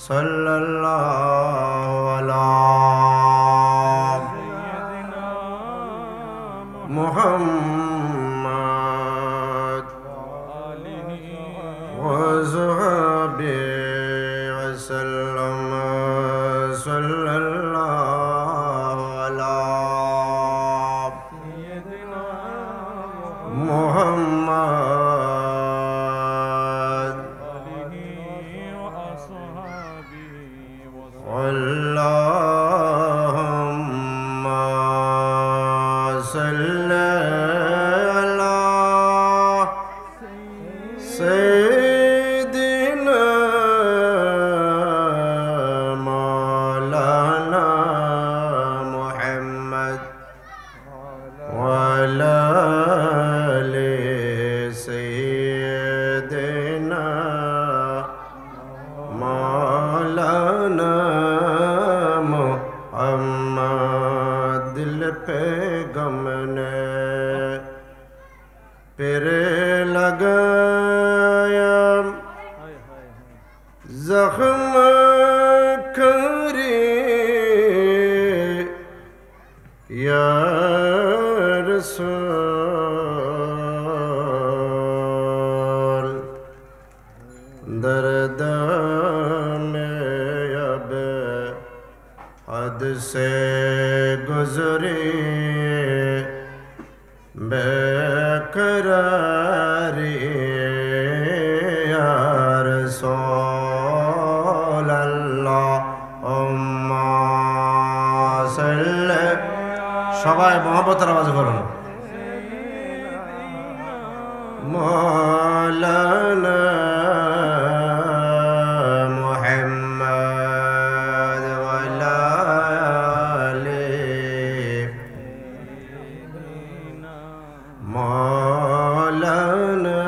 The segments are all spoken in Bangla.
सल्लल्लाहु अला मुहम्मद व सहाबिहि वसल्लम सल्लल्लाहु अला मुहम्मद अल्लाहुम्मा सल्ली अला सय्यिदिना मौलाना मुहम्मद व अला आलि सय्यिदिना मौलाना मुहम्मद। दिल पे गम ने फिर लगाया जख्म करे या रसूल। दर्द में अब हद से गुजरी बेकरारी या रसूल अल्लाहुम्मा सल्ली। সবাই মহব্বতের আওয়াজ করুন মৌলানা মুহাম্মদ व अला आलि मौलाना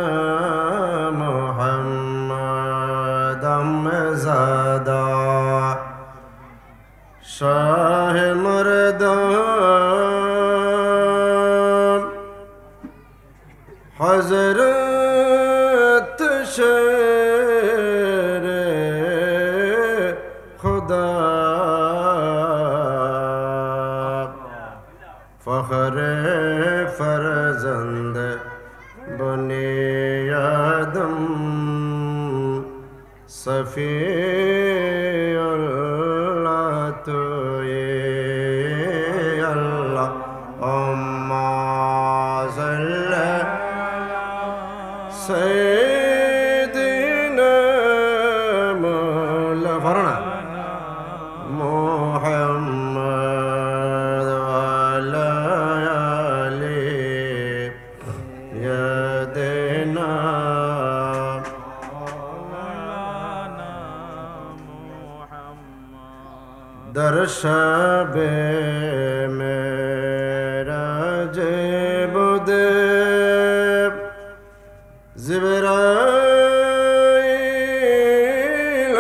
मुहम्मद अम्मज़ादा शाह मर्दान हज़रत शेर खुदा फ़ख्र फ़र्ज़ंद बने आदम सफ़ीउल्लाह तो ये अल्लाहुम्मा सल्ली सय्यिदिना मौलाना मुहम्मद व अला आलि यदना दर शबे मेराज बुदे जिब्राईल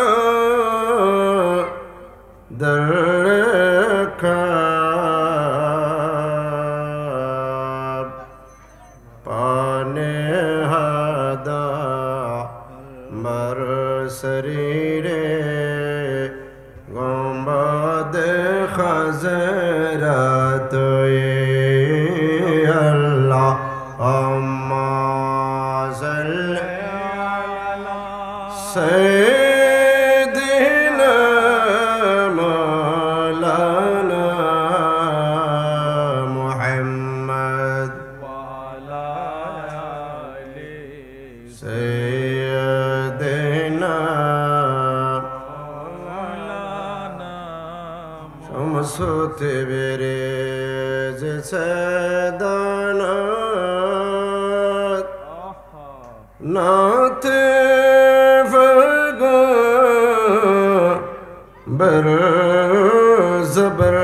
दर ख़ाब पाने हादा बर शरीरे गुंबद खज़रा तो ये अल्लाहुम्मा सल्ली सय्यिदिना मौलाना मुहम्मद व अला आलि सय्यिदिना शम्सु तबरेज़ सदानत नात फ़गा बर ज़बर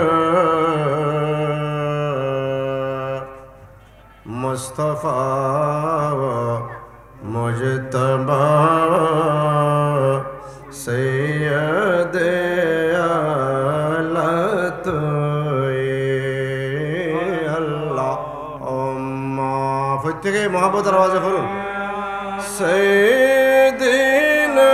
मुस्तफ़ा व मुजतबा सैयद आला तो ये अल्लाहुम्मा। প্রত্যেকে মহব্বতের আওয়াজে করুন सैयदना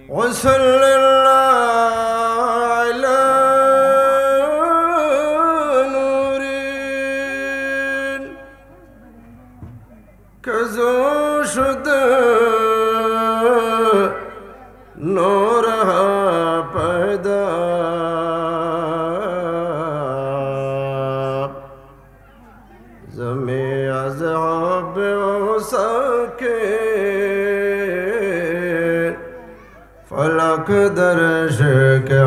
وصلى الله على نور كزو شد نورها پیدا زمی از حب ساکن فلک درش کے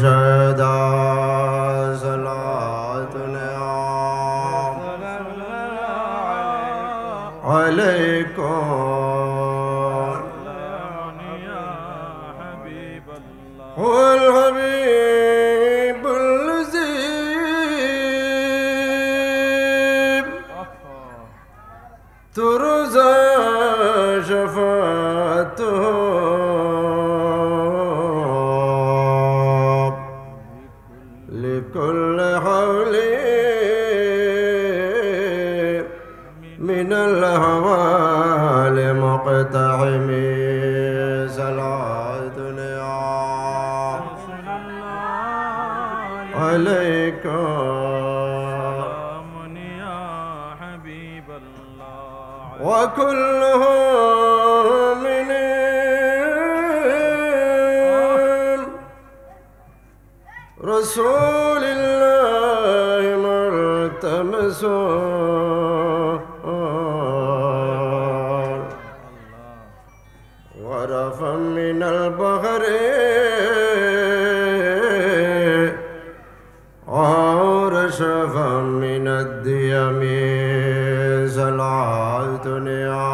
شدا صلاة علیکم والحبيب الذي ترزى شفاعته لكل حول من الأهوال مقتحم عليكم يا حبيب الله وكله من رسول الله ملتمس ورفا من البحر شفا من الديم صلاة يا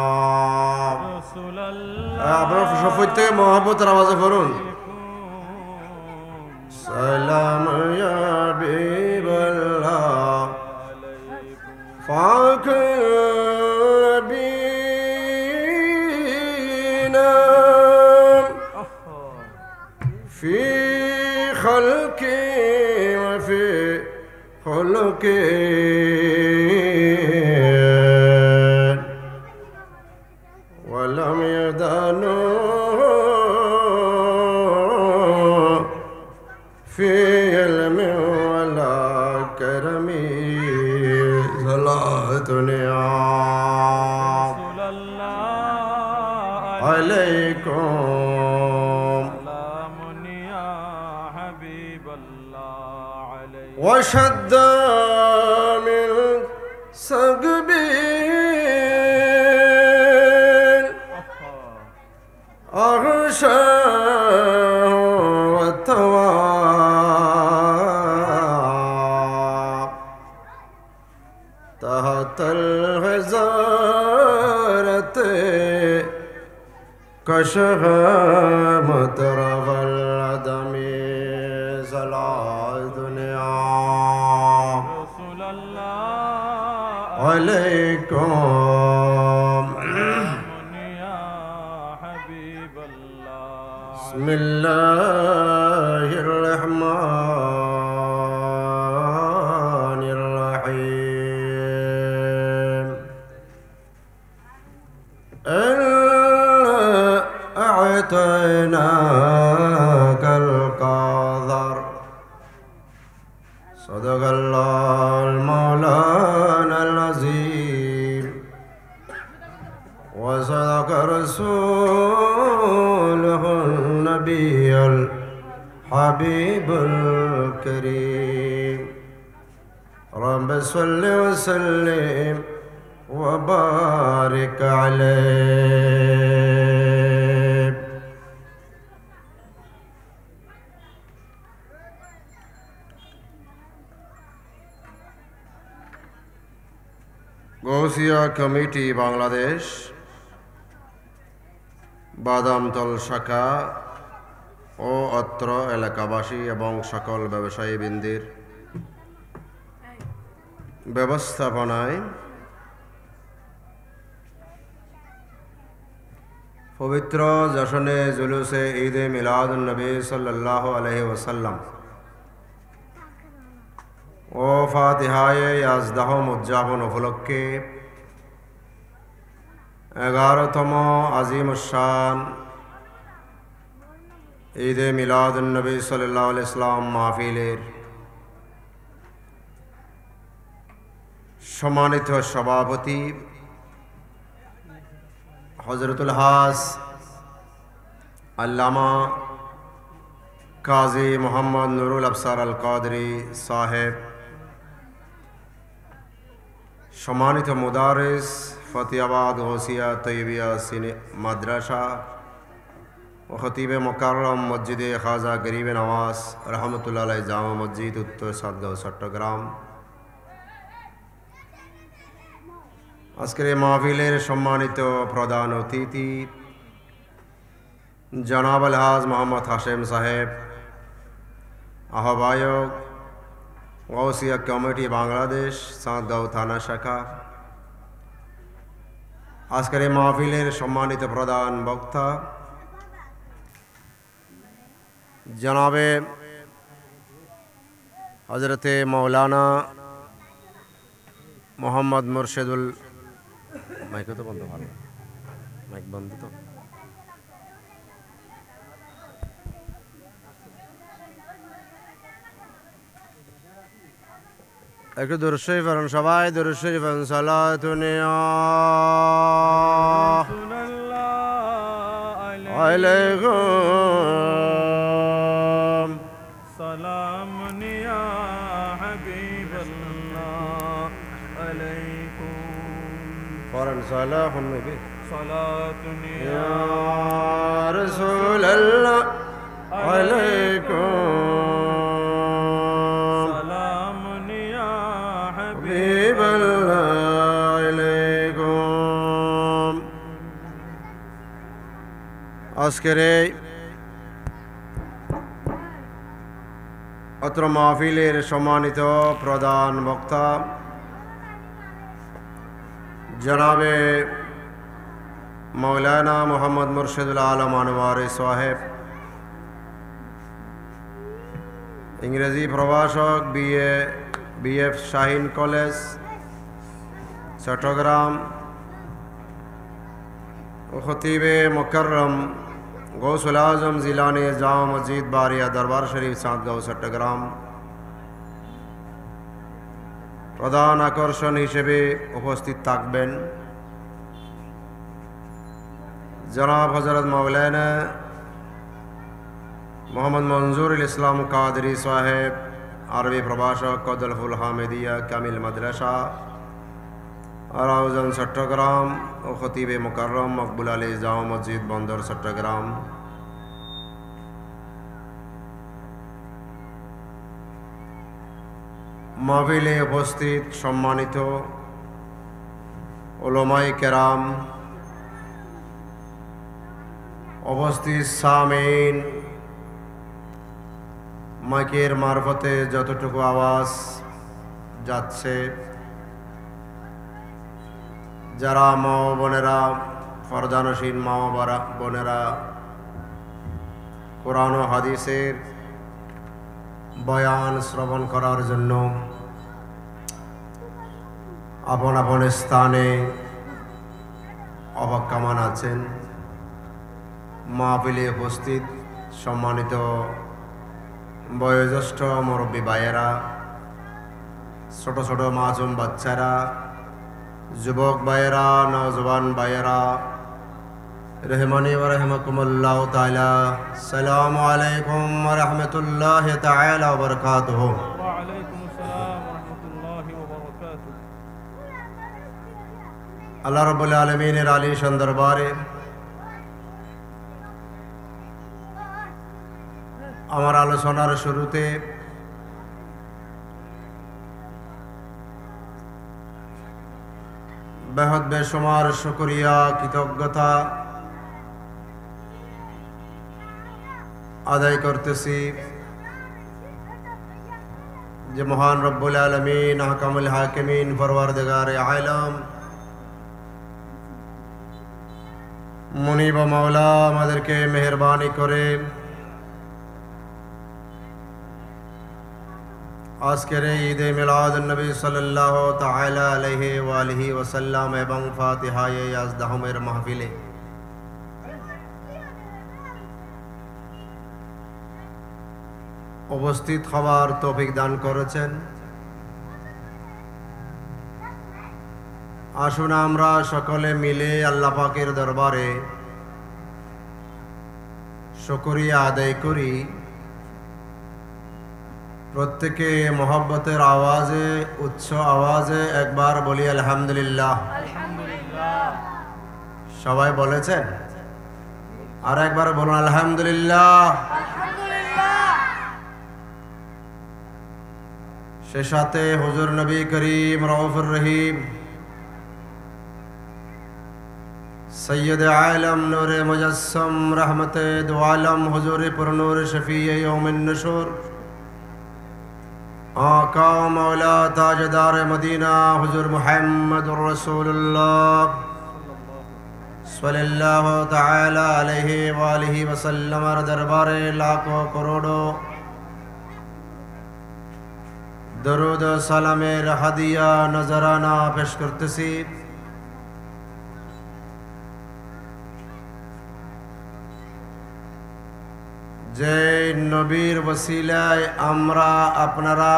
رسول الله আপনারা সফলতে মহব্বতের আওয়াজে পড়ুন সালাম ইয়া হাবিবাল্লাহ ফাকুল বিনা ফি খালকি ওয়া ফি خلق ولم يدانوا في علم ولا كرم صلاة عليكم وشد من سقب أغشى والتوى تحت الغزارة كشف مطرف العدم صلاة عليكم يا حبيب الله بسم الله الرحمن الرحيم إنا أعطيناك الكوثر صدق الله المولانا العظيم وصدق رسوله النبي الحبيب الكريم رب صل وسلم وبارك عليه গৌসিয়া কমিটি বাংলাদেশ বাদামতল শাখা ও অত্র এলাকাবাসী এবং সকল ব্যবসায়ীবৃন্দের ব্যবস্থাপনায় পবিত্র জশনে জুলুসে ঈদে মিলাদুন নবী সাল্লাল্লাহু আলাইহি ওয়াসাল্লাম ও ফাতিহায়ে ইয়াজদাহম উদযাপন উপলক্ষে 11তম আজিমুশ শান ঈদে মিলাদুন্নবী সাল্লাল্লাহু আলাইহি সাল্লাম মাহফিলের সম্মানিত সভাপতি হযরতুল হাজ আল্লামা কাজী মোহাম্মদ নুরুল আবসার আল কাদরি সাহেব, সম্মানিত মুদারিস ফতিয়াবাদ গৌসিয়া তৈবিয়া মাদ্রাসা ও খতিবে মোকাররম মসজিদে খাজা গরিবে নওয়াজ রহমতুল্লাহ আলাইহি জামা মসজিদ উত্তর সাতগাঁও চট্টগ্রাম। আজকের এই মাহফিলের সম্মানিত প্রধান অতিথি জনাব আলহাজ মোহাম্মদ হাশেম সাহেব, আহ্বায়ক গৌসিয়া কমিটি বাংলাদেশ সাতগাঁও থানা শাখা। আজকের এই মাহফিলের সম্মানিত প্রধান বক্তা জনাবে হজরতে মৌলানা মোহাম্মদ মুর্শেদুল, মাইক তো বন্ধ, ভালো মাইক বন্ধ তো, একটু দুরূদ শরীফ পড়ুন সবাই, দুরূদ শরীফ পড়ুন। সালাতুন আলাইকুম সালামুন ইয়া হাবিবাল্লাহ আলাইকুম পড়ুন সালাহুন নবী সালাতুন ইয়া রাসূলুল্লাহ আলাইকুম সালামুন ইয়া হাবিবাল্লাহ আলাইকুম। আজকের এই অত্র মাহফিলের সম্মানিত প্রধান বক্তা জনাবে মৌলানা মোহাম্মদ মুর্শেদুল আলম আনোয়ারি সাহেব, ইংরেজি প্রভাষক, বিএফ শাহিন কলেজ চট্টগ্রাম ও খতিবে মুকাররম গৌসুল আজম জিলানি জামা মসজিদ বারিয়া দরবার শরীফ সাতগাঁও চট্টগ্রাম। প্রধান আকর্ষণ হিসেবে উপস্থিত থাকবেন জনাব হযরত মাওলানা মোহাম্মদ মনজুরুল ইসলাম কাদরি সাহেব, আরবি প্রভাষক, কদলফুল হামিদিয়া কামিল মাদ্রাসা আরাউজান চট্টগ্রাম ও খতিবে মুকাররম মকবুল আলী জামা মসজিদ বন্দর চট্টগ্রাম। মাহফিলে উপস্থিত সম্মানিত উলামায়ে কেরাম, উপস্থিত সামিন, মাইকের মারফতে যতটুকু আওয়াজ যাচ্ছে, যারা মা বোনেরা, ফরদানশীল মা বোনেরা কোরআন ও হাদিসের বয়ান শ্রবণ করার জন্য আপন আপন স্থানে অবকামান আছেন, মাহফিলে উপস্থিত সম্মানিত বয়োজ্যেষ্ঠ মুরব্বী ভাইয়েরা, ছোট ছোট মাসুম বাচ্চারা, যুবক ভাইয়েরা, নওজওয়ান ভাইয়েরা, রহমানি ওয়া রাহমাকুমুল্লাহ তাআলা, আসসালামু আলাইকুম ওয়া রাহমাতুল্লাহি তাআলা ওয়া বারাকাতুহু। ওয়া আলাইকুম আসসালাম ওয়া রাহমাতুল্লাহি ওয়া বারাকাতুহু। আল্লাহ রাব্বুল আলামিনের আলিশান দরবারে আমার আলোচনার শুরুতে বেহদ বেশুমার শুকরিয়া, কৃতজ্ঞতা আদায় করতেছি যে মহান রব্বুল আলামিন, আহকামুল হাকিমিন, পরওয়ারদিগারে আলম, মুনিব মাওলা আমাদেরকে মেহেরবানি করে আজকের ঈদে মিলাদুন্নবী সাল্লাল্লাহু তাআলা আলাইহি ওয়া আলিহি ওয়াসাল্লাম এবং ফাতিহায়ে ইয়াজদাহুমের মাহফিলে উপস্থিত হওয়ার তৌফিক দান করেছেন। আসুন আমরা সকলে মিলে আল্লাহ পাকের দরবারে শুকরিয়া আদায় করি। প্রত্যেকে মোহব্বতের আওয়াজে, উচ্চ আওয়াজে একবার বলি আলহামদুলিল্লাহ। সবাই বলেছেন? আর একবার বলুন আলহামদুলিল্লাহ। সে সাথে হুজুর নবী করিম রউফুর রহিম সৈয়দ আলম নূরে মুজস্সম রহমতে দু আলম হুজুর পুরনূর শফিয়ে यौमिन नुशूर आका मौला ताजदार मदीना हुजूर मुहम्मदुर रसूलुल्लाह सल्लल्लाहु तआला अलैहि वालिहि वसल्लम दरबारे लाखों करोड़ों दरूद सालामेर हादिया नजराना पेश करतेছি। যে নবীর ওসিলায় আমরা আপনারা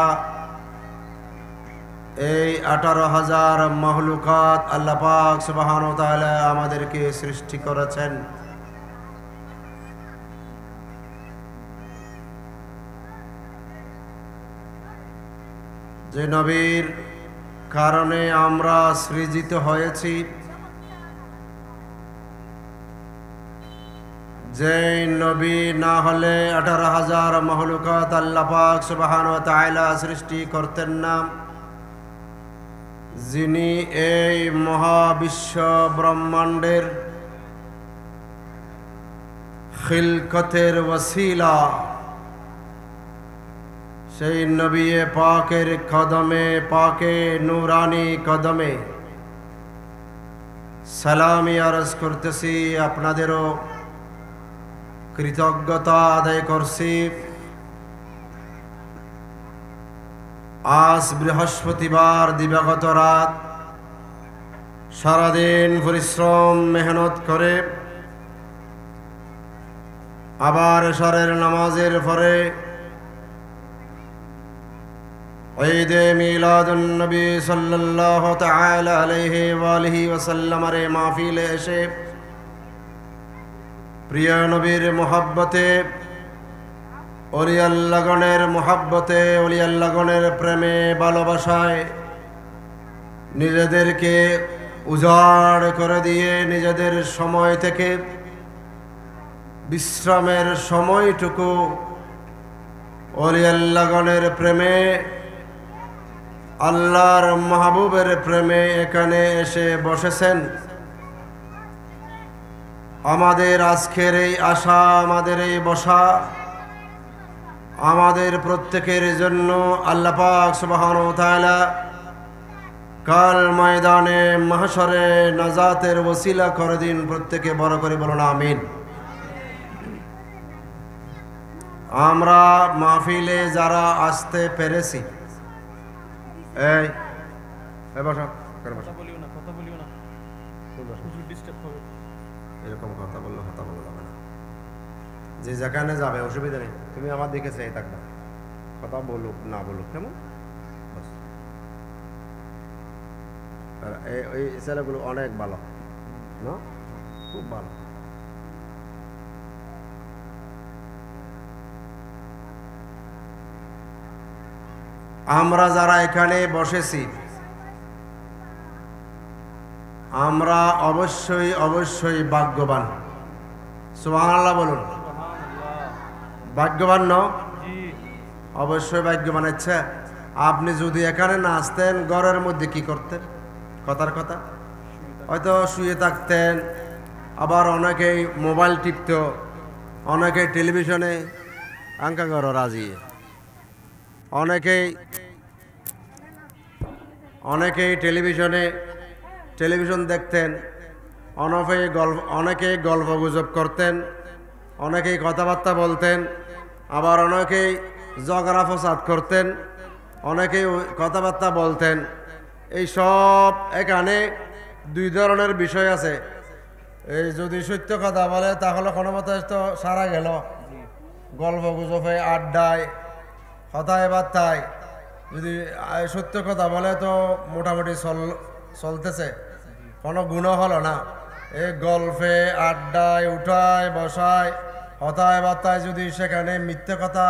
এই 18,000 মাহলুকাত আল্লাহ পাক সুবহানাহু ওয়া তাআলা আমাদেরকে সৃষ্টি করেছেন, যে নবীর কারণে আমরা সৃজিত হয়েছি, যে নবী না হলে 18,000 মাহলুকাত আল্লাহ পাক সুবহানাহু ওয়া তাআলা সৃষ্টি করতেন না, যিনি এই মহাবিশ্ব ব্রহ্মাণ্ডের খিলকতের ওসিলা, সেই নবী পাকের কদমে, পাকে নূরানি কদমে সালামি আরজ করতেছি। আপনাদেরও কৃতজ্ঞতা আদায় করছি। আজ বৃহস্পতিবার দিবাগত রাত সারাদিন পরিশ্রম মেহনত করে আবার এশারের নামাজের পরে ঈদে মিলাদুন নবী সাল্লাল্লাহু তাআলা আলাইহি ওয়া আলিহি ওয়াসাল্লামের মাহফিলে এসে প্রিয় নবীর মোহাব্বতে, ওলিয়াল্লাগণের মোহাব্বতে, ওলিয়াল্লাগণের প্রেমে, ভালোবাসায় নিজেদেরকে উজাড় করে দিয়ে নিজেদের সময় থেকে বিশ্রামের সময়টুকু ওলিয়াল্লাগণের প্রেমে, আল্লাহর মাহবুবের প্রেমে এখানে এসে বসেছেন। আমাদের আজকের এই আশা, আমাদের এই বসা, আমাদের প্রত্যেকের জন্য আল্লাহ পাক সুবহানাহু ওয়া তাআলা কাল ময়দানে মাহশরে নাজাতের ওসিলা করে দিন। প্রত্যেকে বড় করে বলুন আমিন। আমরা মাহফিলে যারা আসতে পেরেছি, এই বসা, এরকম কথা বললে কথা বলা যাবে না। যে যেখানে যাবে অসুবিধা নেই, তুমি আমার দিকে চাই থাকবা, কথা বলুক না বলুক, কেমন? এই ছেলেগুলো অনেক ভালো না, খুব ভালো। আমরা যারা এখানে বসেছি, আমরা অবশ্যই অবশ্যই ভাগ্যবান। সুবহানাল্লাহ বলুন। ভাগ্যবান ন? অবশ্যই ভাগ্যবান। আচ্ছা, আপনি যদি এখানে না আসতেন, ঘরের মধ্যে কি করতেন? কথার কথা, হয়তো শুয়ে থাকতেন, আবার অনেকেই মোবাইল টিপত, অনেকেই টেলিভিশনে আঙ্কা ঘর রাজি, অনেকেই টেলিভিশন দেখতেন, অনেকেই গল্প গুজব করতেন, অনেকেই কথাবার্তা বলতেন, আবার অনেকেই ঝগড়া ফসাদ করতেন, অনেকেই কথাবার্তা বলতেন। এই সব এখানে দুই ধরনের বিষয় আছে। এই যদি সত্য কথা বলে তাহলে কোনো মতে তো সারা গেল, গল্প গুজবে, আড্ডায়, কথায় বার্তায় যদি সত্য কথা বলে তো মোটামুটি চলতেছে, কোনো গুণ হলো না। এই গল্পে আড্ডায় উঠায় বসায় কথায় বার্তায় যদি সেখানে মিথ্যে কথা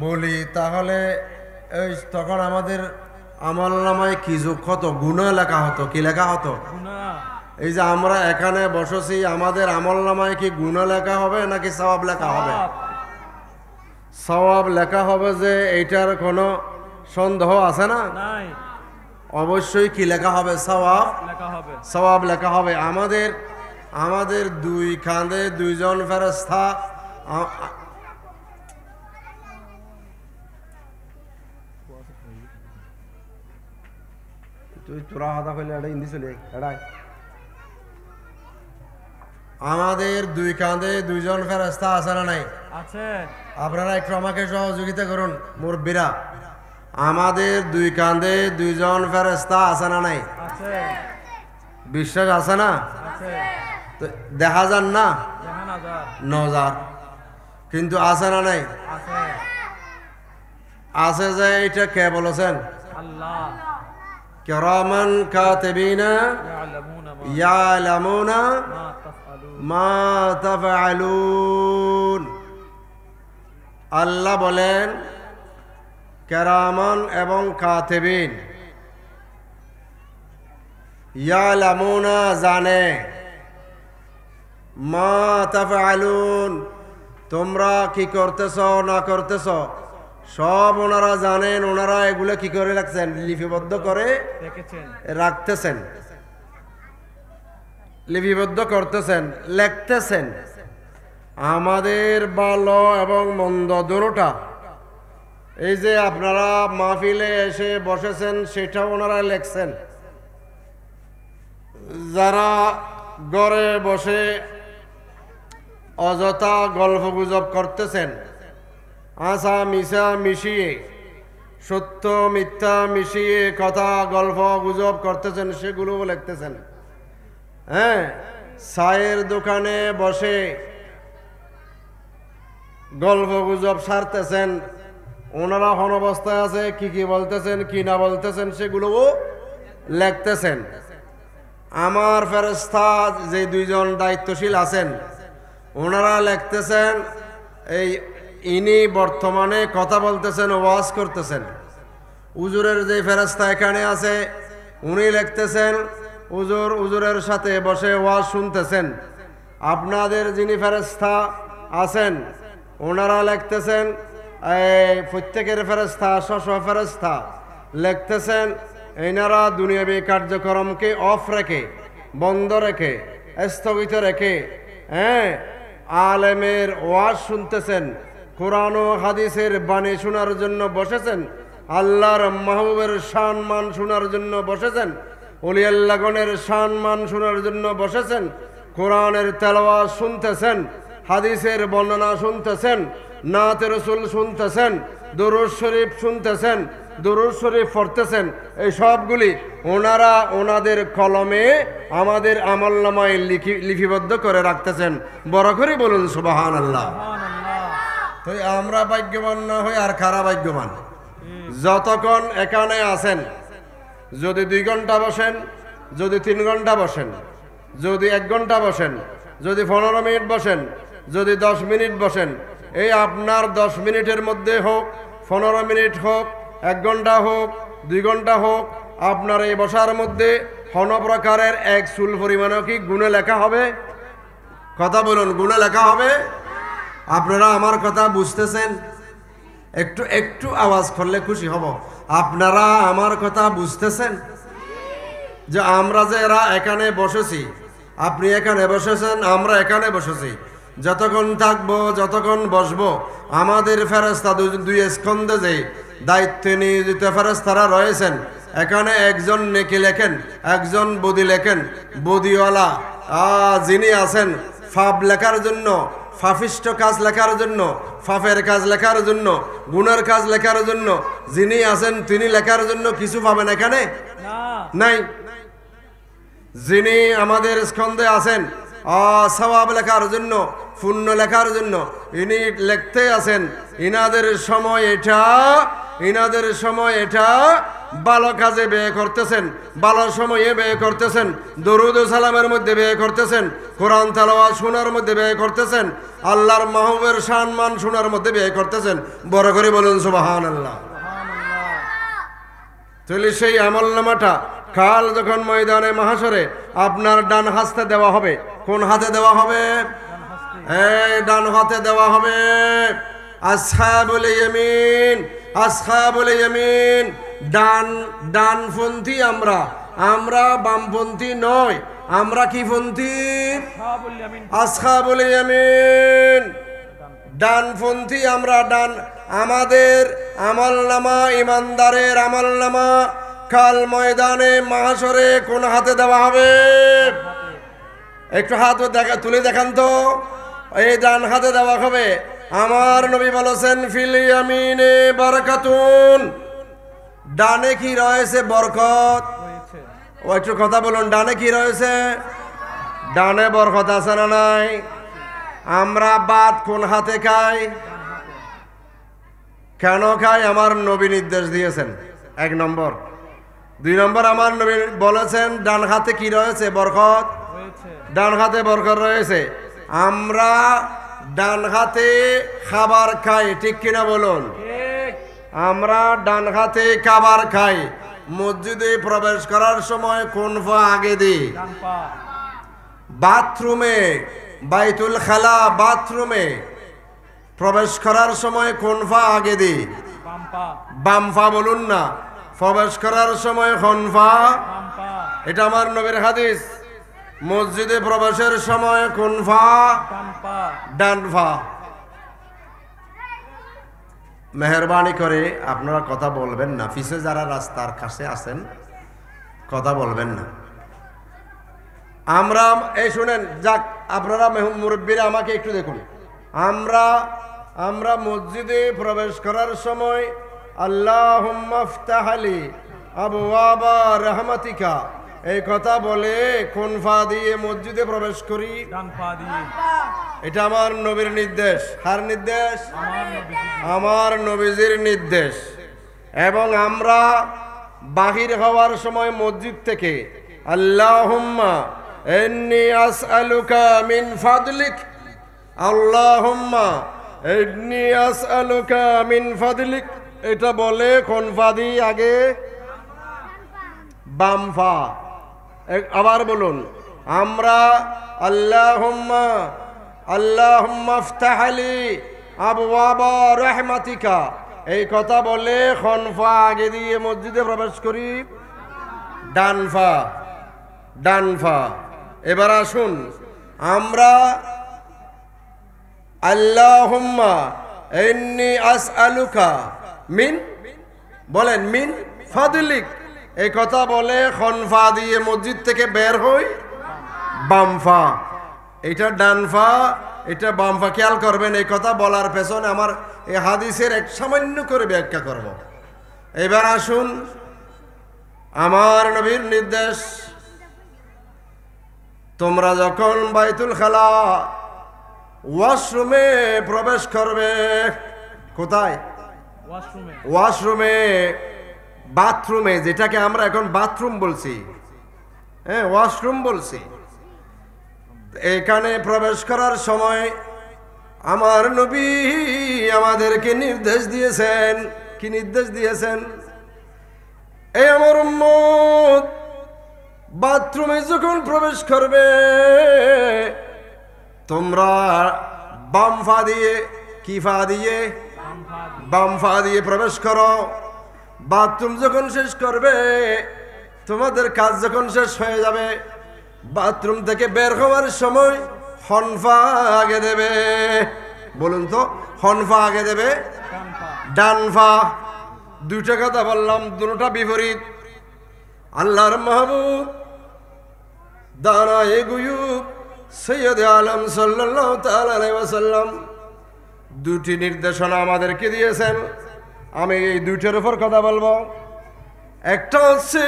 বলি তাহলে এই তখন আমাদের আমলনামায় কি যোগ হতো? গুণ লেখা হতো। কি লেখা হতো? এই যে আমরা এখানে বসেছি আমাদের আমলনামায় কি গুণ লেখা হবে নাকি সওয়াব লেখা হবে? সওয়াব লেখা হবে, যে এইটার কোনো সন্দেহ আছে না? অবশ্যই কি লেখা হবে? সওয়াব লেখা হবে। সওয়াব লেখা হবে। আমাদের দুই কাঁধে দুইজন ফেরেশতা আমাদের দুই কাঁধে দুইজন ফেরেশতা আছে না নাই? আছে। আপনারা একটু আমাকে সহযোগিতা করুন মুরব্বীরা। আমাদের দুই কাঁধে দুইজন ফেরেশতা আছে না নাই? আছে। বিশ্বাস আছে না? আছে। তো দেখা যান না? নজার, কিন্তু আছে না নাই? আছে। আছে যে এটা কে বলেছেন? আল্লাহ। কিরামান কাতিবিনা ইয়ালামুনা মা তাফআলুন। আল্লাহ বলেন কিরামান এবং কাতিবিন, ইয়ালামুনা জানে, মা তাফআলুন তোমরা কি করতেছ না করতেছ সব ওনারা জানেন। ওনারা এগুলো কি করে রাখছেন? লিপিবদ্ধ করে রাখতেছেন, লিপিবদ্ধ করতেছেন, লিখতেছেন। আমাদের ভালো এবং মন্দ দুটোটা এই যে আপনারা মাহফিলে এসে বসেছেন সেটাও ওনারা লিখছেন। যারা ঘরে বসে অযথা গল্প গুজব করতেছেন, আশা মিশা মিশিয়ে, সত্য মিথ্যা মিশিয়ে কথা গল্প গুজব করতেছেন, সেগুলোও লিখতেছেন। হ্যাঁ, চায়ের দোকানে বসে গল্প গুজব সারতেছেন, ওনারা অবস্থায় আছে, কি কি বলতেছেন কি না বলতেছেন সেগুলোও লিখতেছেন। আমার ফেরেশতা যে দুইজন দায়িত্বশীল আছেন ওনারা লিখতেছেন। এই ইনি বর্তমানে কথা বলতেছেন, ওয়াজ করতেছেন। হুজুরের যে ফেরেশতা এখানে আছে উনি লিখতেছেন, হুজুরের সাথে বসে ওয়াজ শুনতেছেন। আপনাদের যিনি ফেরেশতা আছেন ওনারা লিখতেছেন, প্রত্যেকের ফেরেশতা স্ব ফেরেশতা লিখতেছেন। এনারা দুনিয়াবী কার্যক্রমকে অফ রেখে, বন্ধ রেখে, স্থগিত রেখে আলেমের ওয়াজ শুনতেছেন, কোরআন ও হাদিসের বাণী শোনার জন্য বসেছেন, আল্লাহর মাহবুবের শান মান শোনার জন্য বসেছেন, ওলি আল্লাহগণের শান মান শোনার জন্য বসেছেন, কোরআনের তেলাওয়াত শুনতেছেন, হাদিসের বর্ণনা শুনতেছেন, নাত রাসূল শুনতেছেন, দুরূদ শরীফ শুনতেছেন, দুরূদ শরীফ পড়তেছেন। এই সবগুলি ওনারা ওনাদের কলমে আমাদের আমলনামায় লিপিবদ্ধ করে রাখতেছেন। বড় করে বলুন সুবহানাল্লাহ। তো আমরা ভাগ্যবান না হই আর খারাপ ভাগ্যবান। যতক্ষণ এখানে আছেন, যদি 2 ঘন্টা বসেন, যদি 3 ঘন্টা বসেন, যদি 1 ঘন্টা বসেন, যদি 15 মিনিট বসেন, যদি 10 মিনিট বসেন, এই আপনার 10 মিনিটের মধ্যে হোক, 15 মিনিট হোক, 1 ঘন্টা হোক, 2 ঘন্টা হোক, আপনার এই বসার মধ্যে কোন প্রকারের এক চুল পরিমাণও কি গুণে লেখা হবে? কথা বলুন, গুণে লেখা হবে? আপনারা আমার কথা বুঝতেছেন? একটু একটু আওয়াজ করলে খুশি হব। আপনারা আমার কথা বুঝতেছেন? যে আমরা যে এরা এখানে বসেছি, আপনি এখানে বসেছেন, আমরা এখানে বসেছি, যতক্ষণ থাকবো, যতক্ষণ বসবো, আমাদের ফেরেশতা দুই স্কন্ধে যে দায়িত্বে নিয়োজিত ফেরেশতারা রয়েছেন, এখানে একজন নেকি লেখেন, একজন বদি লেখেন। বদিওয়ালা যিনি আছেন ফাপ লেখার জন্য, ফাফিষ্ট কাজ লেখার জন্য, ফাফের কাজ লেখার জন্য, গুনার কাজ লেখার জন্য যিনি আছেন তিনি লেখার জন্য কিছু পাবেন এখানে নাই। যিনি আমাদের স্কন্ধে আছেন সওয়াব লেখার জন্য, পুণ্য লেখার জন্য ইনি লিখতে আছেন। ইনাদের সময় এটা ভালো কাজে ব্যয় করতেছেন, ভালো সময়ে ব্যয় করতেছেন, দরুদ ও সালামের মধ্যে ব্যয় করতেছেন, কোরআন তেলাওয়াত শোনার মধ্যে ব্যয় করতেছেন, আল্লাহর মাহবুবের সম্মান শোনার মধ্যে ব্যয় করতেছেন। বড় করে বলুন সুবহানাল্লাহ। তাহলে সেই আমলনামাটা কাল যখন ময়দানে মাহশরে আপনার ডান হাতে দেওয়া হবে। কোন হাতে দেওয়া হবে? এই ডান হাতে দেওয়া হবে। আসহাবুল ইয়ামিন, আসহাবুল ইয়ামিন, ডানপন্থী আমরা বামপন্থী নয়। আমরা কি পন্থী? আসহাবুল ইয়ামিন, ডানপন্থী আমরা। আমাদের আমলনামা, ইমানদারের আমলনামা কাল ময়দানে মাহশরে কোন হাতে দেওয়া হবে? একটু হাত তুলে দেখান তো। এই ডান হাতে দেওয়া হবে। আমার নবী বলেছেন ফিল ইয়ামিনে বারাকাতুন, ডানে কি রয়েছে? বরকত। ও একটু কথা বলুন, ডানে কি রয়েছে? ডানে বরকত আছে না নাই? আমরা ভাত কোন হাতে খাই? কেন খাই? আমার নবী নির্দেশ দিয়েছেন, 1 নম্বর। 2 নম্বর, আমার নবী বলেছেন ডান হাতে কি রয়েছে? বরকত। ডান হাতে বরকত রয়েছে। আমরা ডান হাতে খাবার খাই, ঠিক কিনা বলুন? আমরা ডান হাতে খাবার খাই। মসজিদে প্রবেশ করার সময় কোন পা আগে দিই? বাথরুমে, বাইতুল খালা বাথরুমে প্রবেশ করার সময় কোন পা আগে দিই? বাম পা। বলুন না, প্রবেশ করার সময় কোন পা? এটা আমার নবীর হাদিস। মসজিদে প্রবেশের সময় কোন পা? ডান পা। মেহরবানি করে আপনারা কথা বলবেন না। পিছে যারা রাস্তার কাছে আছেন কথা বলবেন না। আমরা এই শুনেন, যাক আপনারা মুরব্বীরা আমাকে একটু দেখুন। আমরা মসজিদে প্রবেশ করার সময় আল্লাহুম্মা ইফতাহ লি আবওয়াবা রাহমাতিকা এই কথা বলে কোন পা দিয়ে মসজিদে প্রবেশ করি? ডান পা দিয়ে। এটা আমার নবীর নির্দেশ। কার নির্দেশ? আমার নবীজির নির্দেশ। এবং আমরা বাহির হওয়ার সময় মসজিদ থেকে আল্লাহুম্মা ইন্নী আসআলুকা মিন ফাদলিক, আল্লাহুম্মা ইন্নী আসআলুকা মিন ফাদলিক, এটা বলে কোন পা দিয়ে আগে? বাম পা। আবার বলুন, আমরা আল্লাহুম্মা ইফতাহ লি আবওয়াবা রাহমাতিকা এই কথা বলে কোন পা আগে দিয়ে মসজিদে প্রবেশ করি? ডান পা। ডান পা। এবার আসুন, আমরা আল্লাহুম্মা ইন্নী আসআলুকা মিন, বলেন মিন ফাদলিক এই কথা বলে কোন পা দিয়ে মসজিদ থেকে বের হই? বাম পা। এটা ডান পা, এটা বাম পা। খেয়াল করবেন, এই কথা বলার পেছনে আমার এই হাদিসের এক সামান্য করে ব্যাখ্যা করব। এবার আসুন, আমার নবীর নির্দেশ, তোমরা যখন বাইতুল খালা ওয়াশরুমে প্রবেশ করবে, কোথায়? ওয়াশরুমে, বাথরুমে, যেটাকে আমরা এখন বাথরুম বলছি, হ্যাঁ ওয়াশরুম বলছি। এখানে প্রবেশ করার সময় আমার নবী আমাদেরকে নির্দেশ দিয়েছেন। কি নির্দেশ দিয়েছেন? এই আমার উম্মত বাথরুমে যখন প্রবেশ করবে তোমরা বাম পা দিয়ে, কি পা দিয়ে? বাম পা দিয়ে প্রবেশ করো। বাথরুম যখন শেষ করবে, তোমাদের কাজ যখন শেষ হয়ে যাবে, বাথরুম থেকে বের হওয়ার সময় হন পা আগে দেবে। বলুন তো, হন পা আগে দেবে? ডান পা। 2টা কথা বললাম, দুটোটা বিপরীত। আল্লাহর মাহবুব দানায়ে গুয়ুব সৈয়দ আলম সাল্লাল্লাহু তাআলা আলাইহি ওয়াসাল্লাম 2টি নির্দেশনা আমাদেরকে দিয়েছেন। আমি এই 2টার উপর কথা বলবো। একটা হচ্ছে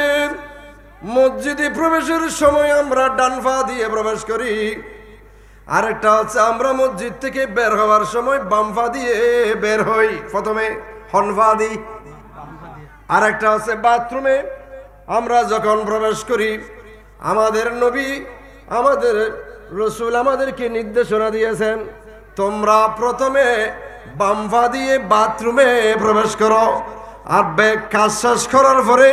মসজিদে প্রবেশের সময় আমরা ডান পা দিয়ে প্রবেশ করি, আরেকটা হচ্ছে আমরা মসজিদ থেকে বের হওয়ার সময় বামফা দিয়ে বের হই, প্রথমে হনফা দিই। আরেকটা হচ্ছে বাথরুমে আমরা যখন প্রবেশ করি, আমাদের নবী আমাদের রসুল আমাদেরকে নির্দেশনা দিয়েছেন, তোমরা প্রথমে বামফা দিয়ে বাথরুমে প্রবেশ করো, আর কাজ শেষ করার পরে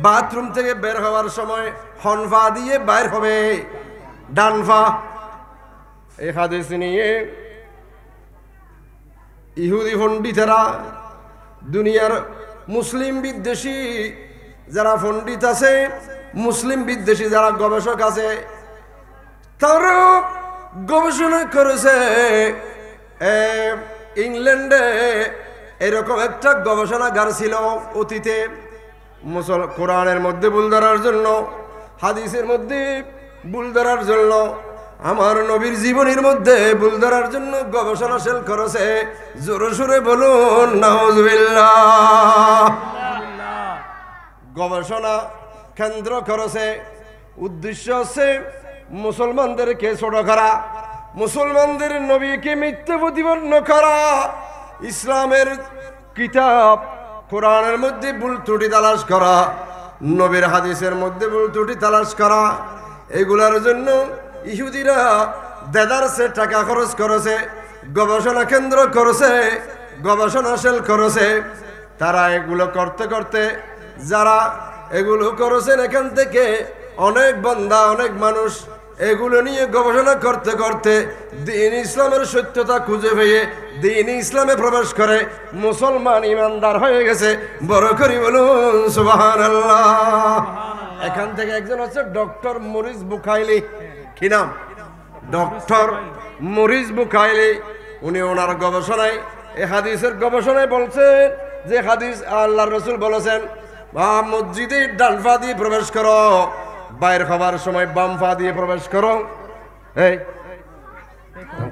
বাথরুম থেকে বের হওয়ার সময় হনফা দিয়ে বাইর হবে, ডানফা। এই হাদিস নিয়ে ইহুদি পণ্ডিতেরা, দুনিয়ার মুসলিম বিদ্বেষী যারা পণ্ডিত আছে, মুসলিম বিদ্বেষী যারা গবেষক আছে, তারা গবেষণা করেছে। ইংল্যান্ডে এরকম একটা গবেষণাগার ছিল অতীতে, কোরআনের মধ্যে ভুল ধরার জন্য, হাদিসের মধ্যে ভুল ধরার জন্য, আমার নবীর জীবনীর মধ্যে ভুল ধরার জন্য গবেষণাশীল করেছে। জোরে সোরে বলুন নাউজুবিল্লাহ। গবেষণা কেন্দ্র করেছে, উদ্দেশ্য হচ্ছে মুসলমানদেরকে ছোট করা, মুসলমানদের নবীকে মিথ্যে প্রতিপন্ন করা, ইসলামের কিতাব কোরআনের মধ্যে ভুল ত্রুটি তালাশ করা, নবীর হাদিসের মধ্যে ভুল ত্রুটি তালাশ করা। এগুলার জন্য ইহুদিরা দেদারসে টাকা খরচ করেছে, গবেষণা কেন্দ্র করেছে, গবেষণাশীল করেছে। তারা এগুলো করতে করতে, যারা এগুলো করেছেন, এখান থেকে অনেক বান্দা, অনেক মানুষ এগুলো নিয়ে গবেষণা করতে করতে দ্বীন ইসলামের সত্যতা খুঁজে পেয়ে দ্বীন ইসলামে প্রবেশ করে মুসলমান ইমানদার হয়ে গেছে। বড় করি বলুন সুবহানাল্লাহ। এখান থেকে একজন হচ্ছে ডক্টর মরিস বুখাইলি। কি নাম? Doctor Morris Bucaille. উনি ওনার গবেষণায়, এই হাদিসের গবেষণায় বলছেন যে হাদিস আল্লাহর রাসূল বলেছেন, মসজিদে ডানফা দিয়ে প্রবেশ করো, বাইর হবার সময় বামফা দিয়ে প্রবেশ করো। এই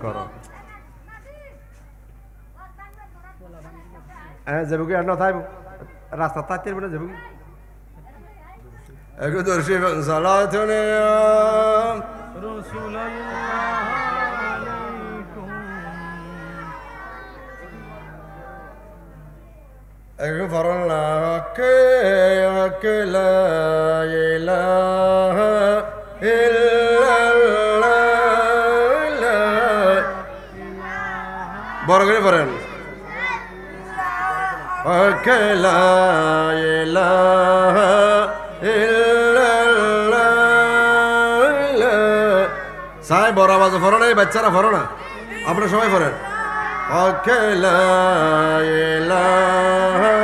করো যাবো কি আর না থাকবো রাস্তা তাঁতের বেলা যাবো কি একটু দর্শী সালাতুনে একটু ফরন না কে লা ইলাহা ইল্লাল্লাহ, বড় করে পড়েন। কে লা ইলাহা ইল্লাল্লাহ। সাই বড় আওয়াজে পড়ো না, এই বাচ্চারা পড়ো না, আপনারা সবাই পড়েন। কে লা ইলাহা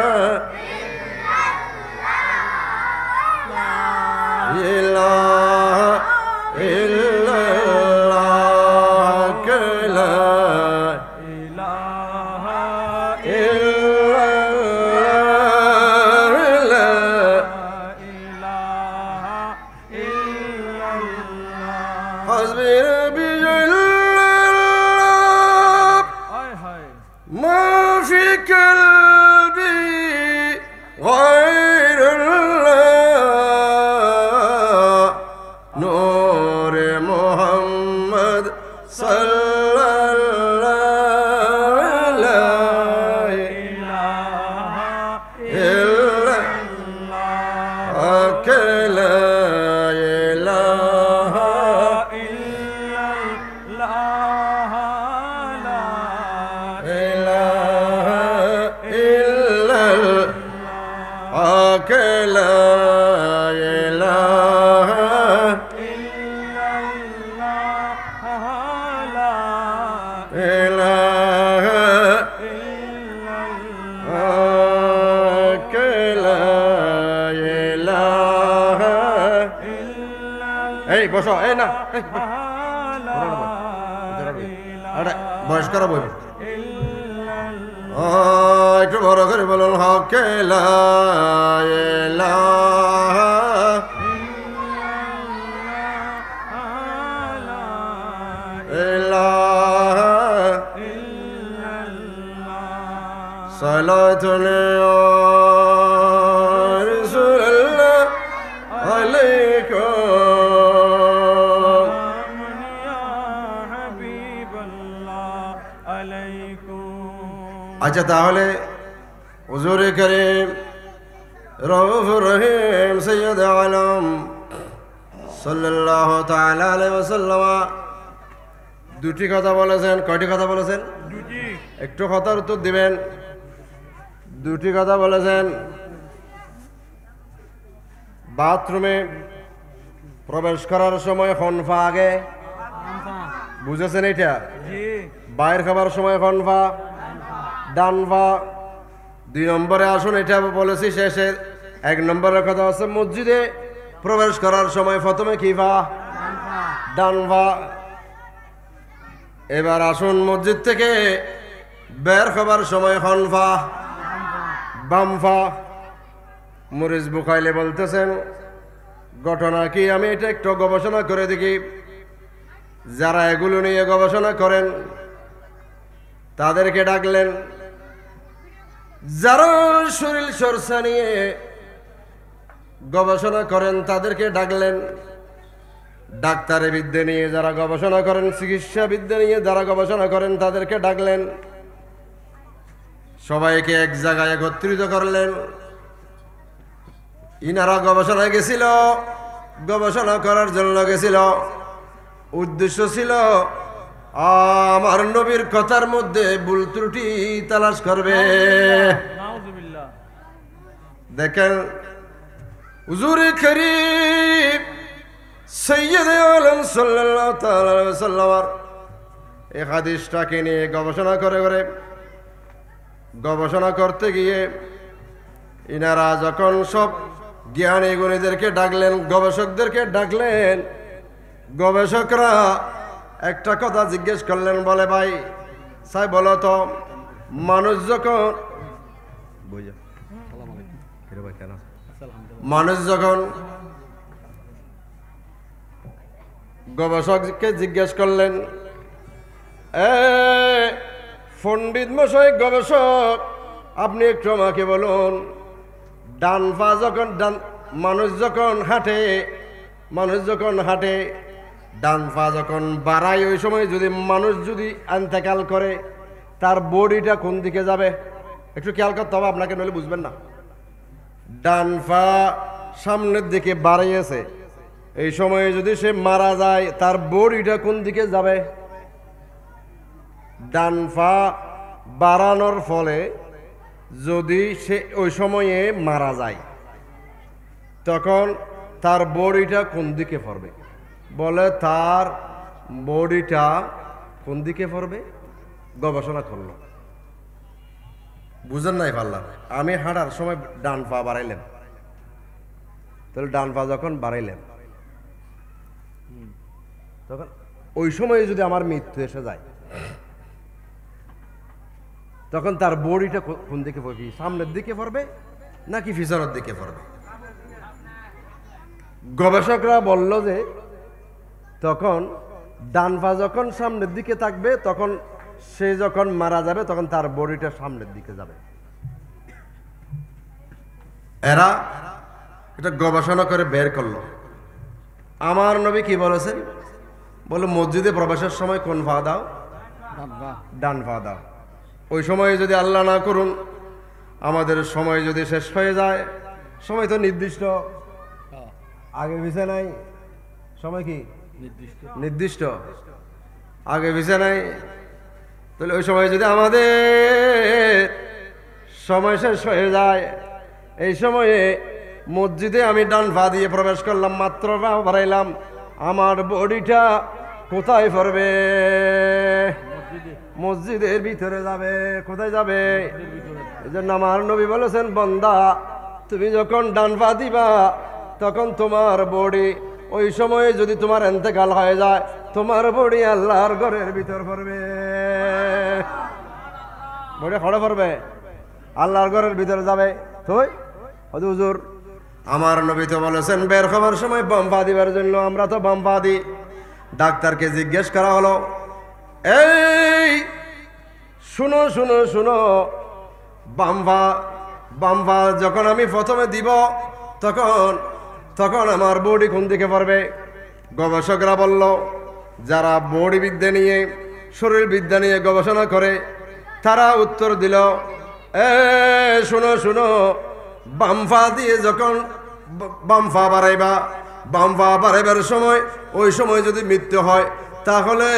বসো, এই না বয়স করা বই একটু বড় করে বলুন। হকে লা ইলাহা ইল্লাল্লাহ সালাতুন আচ্ছা তাহলে হুজুরে করিম রউফুর রহিম সৈয়দ আলম সাল্লাল্লাহু তাআলা আলাইহি ওয়াসাল্লাম দুটি কথা বলেছেন। কয়টি কথা বলেছেন? দুটি। একটু কথার উত্তর দিবেন। দুটি কথা বলেছেন। বাথরুমে প্রবেশ করার সময় খনফা আগে, বুঝেছেন এটা? জি। বাইর খাবার সময় খনফা, ডান পা। 2 নম্বরে আসুন, এটা বলেছি শেষে। 1 নম্বরের কথা হচ্ছে মসজিদে প্রবেশ করার সময় প্রথমে কি পা? ডান পা। এবার আসুন মসজিদ থেকে বের হবার সময় খনফা, বাম পা। মরিস বুখাইলে বলতেছেন ঘটনা কি, আমি এটা একটু গবেষণা করে দেখি। যারা এগুলো নিয়ে গবেষণা করেন তাদেরকে ডাকলেন, যারা শরীর চর্চা নিয়ে গবেষণা করেন তাদেরকে ডাকলেন, ডাক্তারি বিদ্যা নিয়ে যারা গবেষণা করেন, চিকিৎসা বিদ্যা নিয়ে যারা গবেষণা করেন তাদেরকে ডাকলেন। সবাইকে এক জায়গায় একত্রিত করলেন। ইনারা গবেষণায় গেছিল, গবেষণা করার জন্য গেছিল। উদ্দেশ্য ছিল আমার নবীর কথার মধ্যে ভুল ত্রুটি তালাশ করবে। নাউজুবিল্লাহ। দেখেন হুজুরে করিম সৈয়দ আলম সাল্লাল্লাহু তাআলা আলাইহি ওয়াসাল্লাম এই হাদিসটাকে নিয়ে গবেষণা গবেষণা করতে গিয়ে ইনারা যখন সব জ্ঞানী গুণীদেরকে ডাকলেন, গবেষকদেরকে ডাকলেন, গবেষকরা একটা কথা জিজ্ঞেস করলেন, বলে ভাই সাহেব বলো তো, মানুষ যখন গবেষককে জিজ্ঞেস করলেন, পণ্ডিত মশাই গবেষক আপনি একটু আমাকে বলুন, ডান পা যখন মানুষ যখন হাঁটে ডান পা যখন বাড়ায়, ওই সময় যদি মানুষ যদি ইন্তেকাল করে তার বডিটা কোন দিকে যাবে? একটু খেয়াল করতে হবে আপনাকে, নইলে বুঝবেন না। ডান পা সামনের দিকে বাড়িয়েছে, এই সময়ে যদি সে মারা যায় তার বডিটা কোন দিকে যাবে? ডান পা বাড়ানোর ফলে যদি সে ওই সময়ে মারা যায় তখন তার বডিটা কোন দিকে পড়বে? বলে তার বডিটা কোন দিকে পড়বে? গবেষণা করলো, বুঝেন নাই পারলাম। আমি হাঁটার সময় ডান পা বাড়াইলাম, তাহলে ডান পা যখন বাড়াইলাম তখন ওই সময়ে যদি আমার মৃত্যু এসে যায় তখন তার বডিটা কোন দিকে পড়বে? সামনের দিকে পড়বে নাকি পিছনের দিকে পড়বে? গবেষকরা বলল যে তখন ডান পা যখন সামনের দিকে থাকবে তখন সে যখন মারা যাবে তখন তার বডিটা সামনের দিকে যাবে। এরা এটা গবেষণা করে বের করলো। আমার নবী কি বলেছেন? বলে মসজিদে প্রবেশের সময় কোন পা দাও? ডান পা দাও। ওই সময়ে যদি আল্লাহ না করুন আমাদের সময় যদি শেষ হয়ে যায়, সময় তো নির্দিষ্ট, আগে পিছে নাই। সময় কি নির্দিষ্ট, আগে পিছে নাই। তাহলে ওই সময় যদি আমাদের সময় শেষ হয়ে যায়, এই সময়ে মসজিদে আমি ডান পা দিয়ে প্রবেশ করলাম, মাত্র পা বাড়াইলাম, আমার বডিটা কোথায় পড়বে? মসজিদের ভিতরে যাবে। কোথায় যাবে? এই জন্য আমার নবী বলেছেন, বান্দা তুমি যখন ডান পা দিবা তখন তোমার বডি ওই সময়ে যদি তোমার ইন্তেকাল হয়ে যায় তোমার বডি আল্লাহর ঘরের ভিতর পড়বে। বডি খড়ে পড়বে, আল্লাহর ঘরের ভিতরে যাবে। তুই হুজুর আমার নবী তো বলেছেন বের হবার সময় বাম পা দিবার জন্য, আমরা তো বাম পা দিই। ডাক্তারকে জিজ্ঞেস করা হলো, এই শুনো শুনো শুনো, বাম পা যখন আমি প্রথমে দিব তখন আমার বডি কোন দিকে পড়বে? গবেষকরা বলল, যারা বডি বিদ্যা নিয়ে শরীর বিদ্যা নিয়ে গবেষণা করে তারা উত্তর দিল, এ শুনো শুনো, বামফা দিয়ে যখন বামফা বাড়াইবার সময়, ওই সময় যদি মৃত্যু হয় তাহলে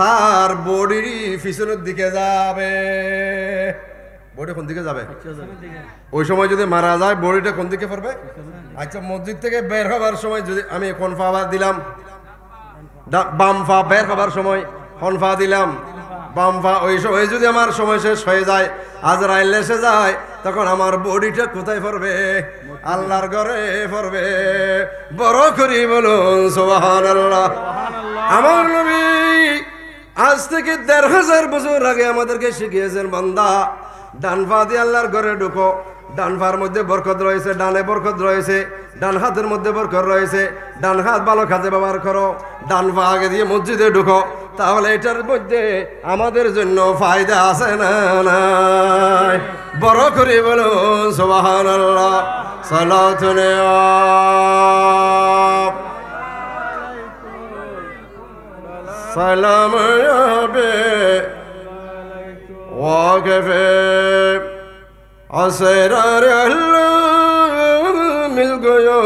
তার বডির পিছনের দিকে যাবে। বডি কোন দিকে যাবে? ওই সময় যদি মারা যায় বডিটা কোন দিকে পড়বে? আচ্ছা, মসজিদ থেকে বের হবার সময় যদি আমি কোন পা দিলাম? বাম পা বের হবার সময় কোন পা দিলাম? বাম পা। ওই সময় যদি আমার সময় শেষ হয়ে যায়, আজরাইল এসে যায়, তখন আমার বডিটা কোথায় পড়বে? আল্লাহর ঘরে পড়বে। বড় করি বলুন সুবহানাল্লাহ। আমার নবী আজ থেকে ১৫০০ বছর আগে আমাদেরকে শিখিয়েছেন, বান্দা ডান পা দিয়ে আল্লাহর ঘরে ঢুকো। ডান পার মধ্যে বরকত রয়েছে, ডানে বরকত রয়েছে, ডান হাতের মধ্যে বরকত রয়েছে, ডান হাত ভালো কাজে ব্যবহার করো। ডান পা আগে দিয়ে মসজিদে ঢুকো, তাহলে এটার মধ্যে আমাদের জন্য ফায়দা আছে না নাই? বড় করে বলুন সুবহানাল্লাহ। সালাতুন সালাম আবে ওয়াকফে আসরার মিল গयो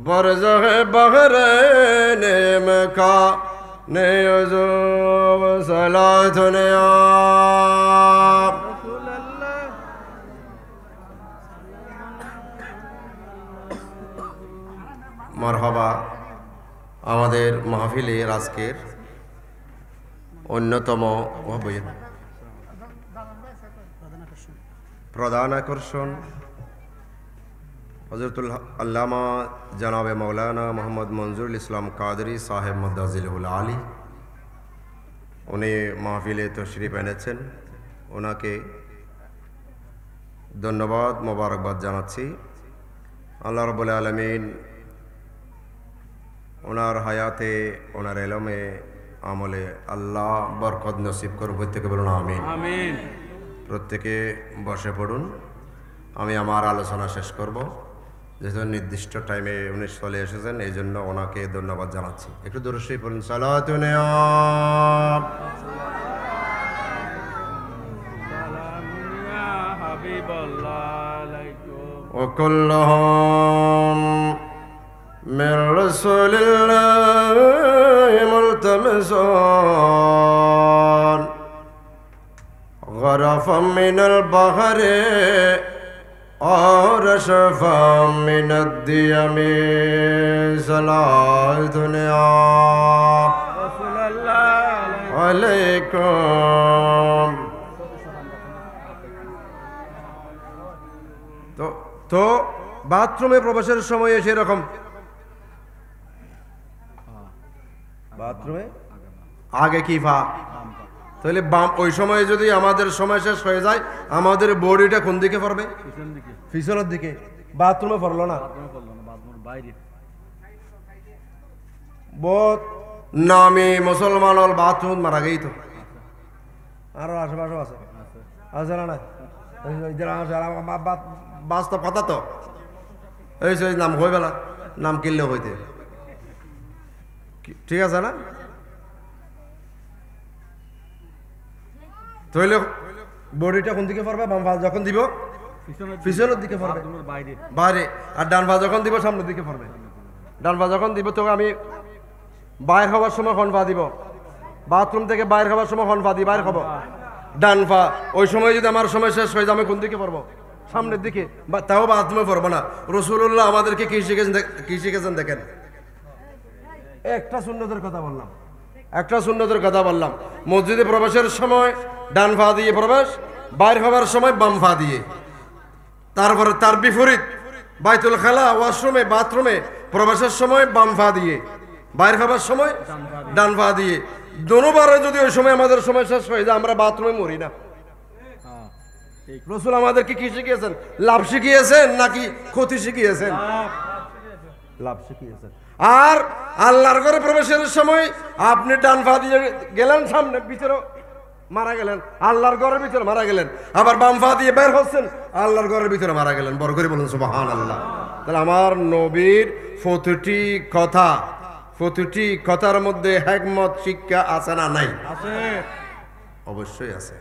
বরজহে বহরনে মকা নেয়জো সালাতুন মারহাবা। আমাদের মাহফিলের আজকের অন্যতম প্রধান আকর্ষণ হযরতুল আল্লামা জনাবে মৌলানা মোহাম্মদ মনজুরুল ইসলাম কাদরি সাহেব মুদ্দাজিলুল আলী। উনি মাহফিলে তশরিফ এনেছেন, ওনাকে ধন্যবাদ মোবারকবাদ জানাচ্ছি। আল্লাহ রাব্বুল আলামিন ওনার হায়াতে, ওনার এলমে আমলে আল্লাহ বরকত নসিব করুন। প্রত্যেকে বলুন আমিন। আমিন। প্রত্যেকে বসে পড়ুন, আমি আমার আলোচনা শেষ করব। যেহেতু নির্দিষ্ট টাইমে উনি চলে এসেছেন, এই জন্য ওনাকে ধন্যবাদ জানাচ্ছি। একটু দরুদ শরীফ পড়ুন। সালাতুন وكلهم من رسول الله ملتمسون غرفا من البحر اور شفا من الديم صلاة عليكم। তো বাথরুমে প্রবেশের সময় সেরকম বাথরুমে আগে কি ফা, তাহলে বাম। ওই সময় যদি আমাদের সময় শেষ হয়ে যায়, আমাদের বডিটা কোন দিকে পড়বে? পিছনের দিকে। বাথরুমে পড়লো না, বহুত নামি মুসলমান হল বাথরুম মারা গেই তো। আরো আশেপাশে আছে, আছে না? না, বাস্তব কথা তো। এই নাম হয়ে বেলা নাম কিনলে হইতে, ঠিক আছে না? তাহলে বডিটা কোন দিকে পড়বে? বাম পা যখন দিব পিছনের দিকে পড়বে, বাইরে। আর ডান পা যখন দিব সামনের দিকে পড়বে। ডান পা যখন দিব, তো আমি বাইর হওয়ার সময় কোন পা দিব? বাথরুম থেকে বাইর হওয়ার সময় কোন পা দিয়ে বাইর হবো? ডান পা। ওই সময় যদি আমার সময় শেষ হয়ে যায়, আমি কোন দিকে পড়বো? সামনের দিকে। তাও বাথরুমে পড়বো না। রাসূলুল্লাহ আমাদেরকে কি শিখেছেন দেখেন। একটা সুন্নতের কথা বললাম, মসজিদে প্রবেশের সময় ডান পা দিয়ে প্রবেশ, বাইর হওয়ার সময় বাম পা দিয়ে। তারপরে তার বিপরীত বাইতুল খালা ওয়াশরুমে বাথরুমে প্রবেশের সময় বাম পা দিয়ে, বাইর হওয়ার সময় ডান পা দিয়ে। দুবারে যদি ওই সময় আমাদের সময় শেষ হয়ে যায়, আমরা বাথরুমে মরি না। রাসূল আমাদেরকে কি শিখিয়েছেন? লাভ শিখিয়েছেন নাকি ক্ষতি শিখিয়েছেন? লাভ শিখিয়েছেন। আর আল্লাহর ঘরে প্রবেশের সময় আপনি ডান পা দিয়ে গেলেন, সামনে ভিতরে মারা গেলেন, আল্লাহর ঘরের ভিতরে মারা গেলেন। আবার বাম পা দিয়ে বের হচ্ছেন, আল্লাহর ঘরের ভিতরে মারা গেলেন। বড় করে বলুন সুবহানাল্লাহ। তাহলে আমার নবীর প্রতিটি কথার মধ্যে হিকমত শিক্ষা আছে না নাই? অবশ্যই আছে।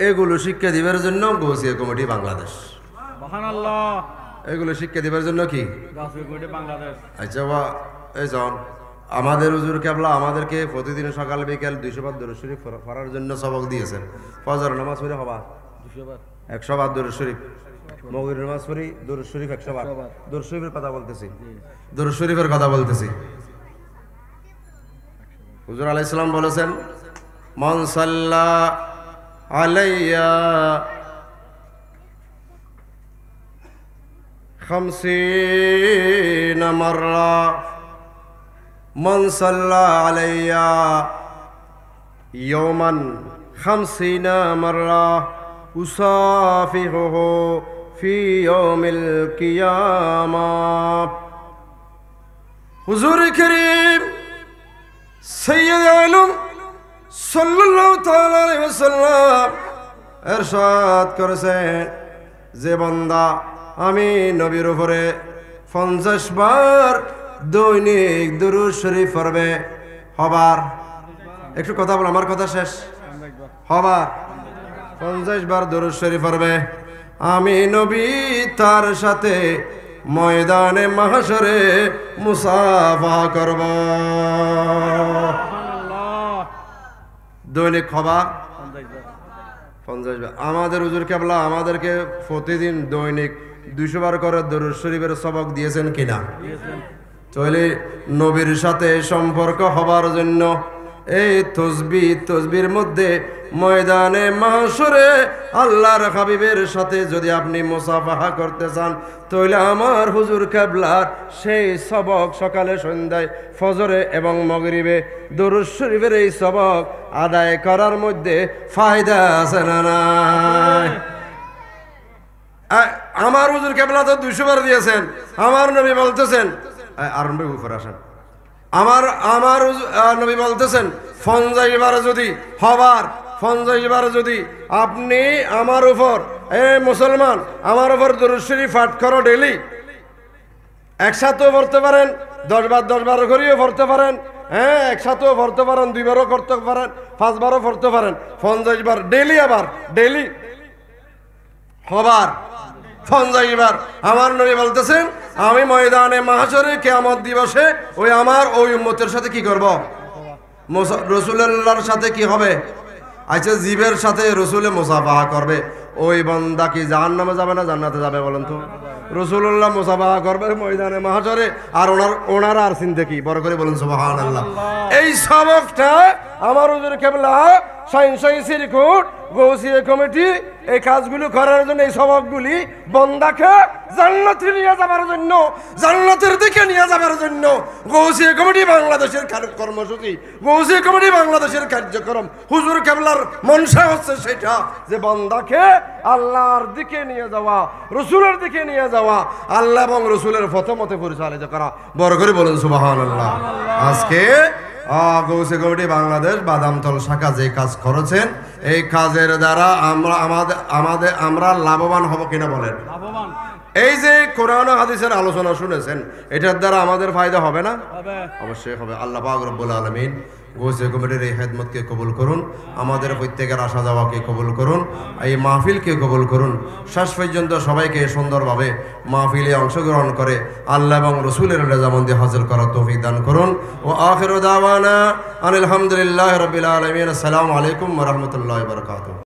এগুলো শিক্ষা দিবার জন্য গৌসিয়া কমিটি বাংলাদেশ। সুবহানাল্লাহ। এগুলো শিক্ষা দিবার জন্য কি গৌসিয়া কমিটি বাংলাদেশ। আচ্ছা এই জন আমাদের হুজুর কেবলা আমাদেরকে প্রতিদিন সকাল বিকেল 200 বার দরুদ শরীফ পড়ার জন্য সবক দিয়েছেন। ফজর নামাজ পড়ে হবা 100 বার দরুদ শরীফ, মাগরিব নামাজ পড়ি দরুদ শরীফ 100 বার। দরুদ শরীফের কথা বলতেছি, দরুদ শরীফের কথা বলতেছি। হুজুর আলাইহিস সালাম বলেছেন, মান সাল্লা আলাইয়া 50 মাররা মান সাল্লা আলাইয়া ইয়াওমান 50 মাররা উসাফিহুহু ফি ইয়াউমিল কিয়ামাহ। হুজুর করিম সৈয়দ আলম সাল্লাল্লাহু তাআলা আলাইহি ওয়াসাল্লাম ইরশাদ করেছেন, যে বান্দা আমি নবীর উপরে 50 বার দৈনিক দুরূদ শরীফ পড়বে, হবার একটু কথা বল, আমার কথা শেষ, হবার 50 বার দুরূদ শরীফ পড়বে, আমি নবী তার সাথে ময়দানে মাহশরে মুসাফাহা করব। দৈনিক হবার 50 বার। আমাদের হুজুর কেবলা আমাদেরকে প্রতিদিন দৈনিক 200 বার করে দরুদ শরীফের সবক দিয়েছেন কিনা? তাহলে নবীর সাথে সম্পর্ক হবার জন্য এই তসবির মধ্যে ময়দানে মাহশরে আল্লাহর হাবিবের সাথে যদি আপনি মুসাফাহা করতে চান, তাহলে আমার হুজুর কেবলার সেই সবক সকালে সন্ধ্যায় ফজরে এবং মাগরিবে দরুদ শরীফের এই সবক আদায় করার মধ্যে ফায়দা আছে না নাই? আমার হুজুর কেবলা তো 200 বার দিয়েছেন, আমার নবী বলতেছেন, আর উপরে আসেন, আমার নবী বলতেছেন 50 বার যদি হবার 50 বার যদি আপনি আমার উপর মুসলমান আমার উপর দরুদ শরীফ পাঠ করো ডেইলি, একসাথেও পড়তে পারেন, 10 বার করেও পড়তে পারেন, হ্যাঁ একসাথেও পড়তে পারেন, 2 বারও করতে পারেন, 5 বারও পড়তে পারেন, 50 বার ডেইলি, আবার ডেইলি হবার 50 বার। আমার নবী বলতেছেন, আমি ময়দানে মাহশরে কিয়ামত দিবসে আমার উম্মতের সাথে কি করব? রাসূলুল্লাহর সাথে কি হবে? আচ্ছা, জীবের সাথে রাসূলে মুসাফাহা করবে, ওই বান্দা কি জাহান্নামে যাবে না জান্নাতে যাবে বলেন তো? রাসূলুল্লাহ মুসাফাহা করবে ময়দানে মাহশরে, আর ওনারা আর চিন্তা কি? বড় করে বলুন সুবহানাল্লাহ। এই সবকটা আমার হুজুর কেবলা শাইনশাহী সিরকুট গৌসিয়া কমিটি এই কাজগুলো করার জন্য, এই সবকগুলি বান্দাকে জান্নাতে নিয়ে যাবার জন্য, জান্নাতের দিকে নিয়ে যাবার জন্য গৌসিয়া কমিটি বাংলাদেশের কর্মসূচি, গৌসিয়া কমিটি বাংলাদেশের কার্যক্রম। হুজুর কেবলার মনসা হচ্ছে সেটা, যে বান্দাকে আল্লাহর দিকে নিয়ে যাওয়া, রসুলের দিকে নিয়ে যাওয়া, আল্লাহ এবং রসুলের পথমতে পরিচালিত করা। বড় করে বলুন সুবহানাল্লাহ। আজকে গৌসিয়া কমিটি বাংলাদেশ বাদামতল শাখা যে কাজ করেছেন, এই কাজের দ্বারা আমরা লাভবান হব কিনা বলেন? এই যে কোরআন ও হাদিসের আলোচনা শুনেছেন, এটার দ্বারা আমাদের ফায়দা হবে না? অবশ্যই হবে। আল্লাহ পাক রব্বুল আলামিন গৌসিয়া কমিটির এই খেদমতকে কবুল করুন, আমাদের প্রত্যেকের আসা যাওয়াকে কবুল করুন, এই মাহফিলকে কবুল করুন। শেষ পর্যন্ত সবাইকে সুন্দরভাবে মাহফিলে অংশগ্রহণ করে আল্লাহ এবং রসুলের রেজামন্দি হাসিল করার তৌফিক দান করুন। ও আখিরু দাওয়ানা আনিল হামদুলিল্লাহি রাব্বিল আলামিন। আসসালামু আলাইকুম ওয়া রাহমাতুল্লাহি ওয়া বারাকাতুহু।